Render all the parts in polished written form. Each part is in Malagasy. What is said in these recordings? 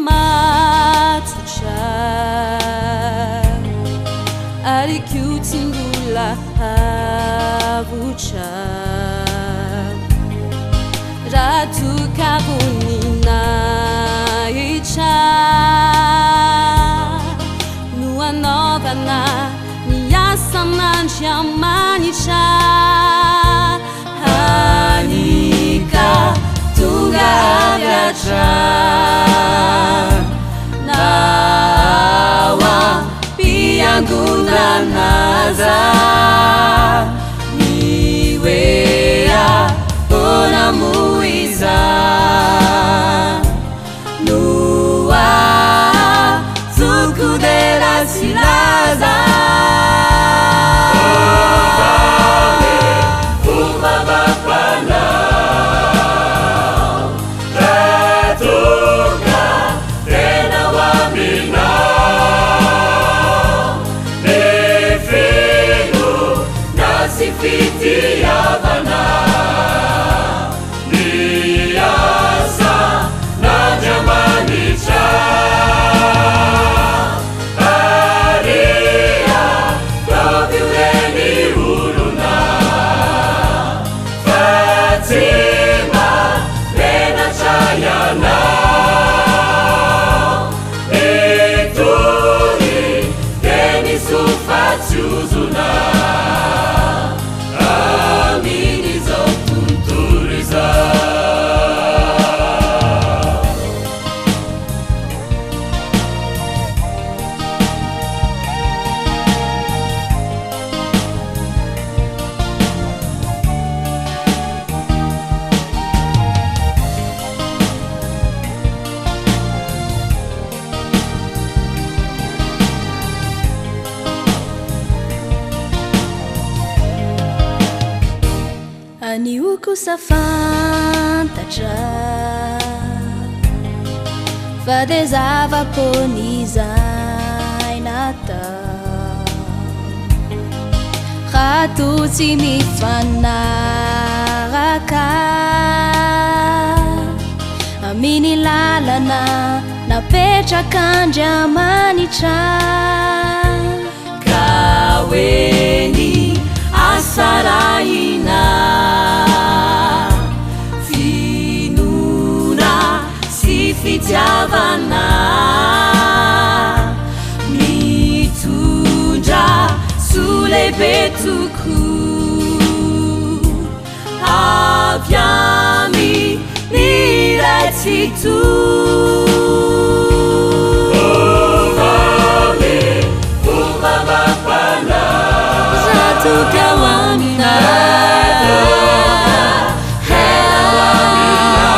matucha alikiutimbula havucha ratukavunina icha nua novana niasamnanchiamanicha hanika tunga aviacha nawa piangudanaza niwea bonamuiza nua tukudera silaza Fiti Havana, Niasa, na Jamaica, Maria, Gabrieli Uruna, Fatima, Lena Chayana, Eturi, Denis Ufatsuzuna. Aniuku safantacha fadezava ponizainata khatuti mifanaraka amini lalana napetraka andriamanitra kaweni asaraina finuna sifitiavana mitundra sulebetuku avyami niratitu Tukawamina Helawamina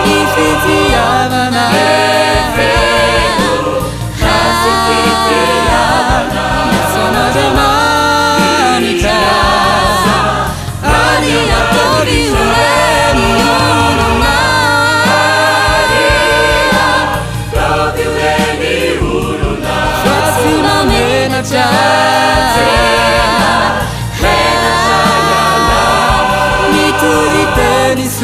Nifiti Havana Hasifiti Havana Sono Jamanica Ani Atori Ureni Uruna Probi Ureni Uruna Fatima Menacha Denis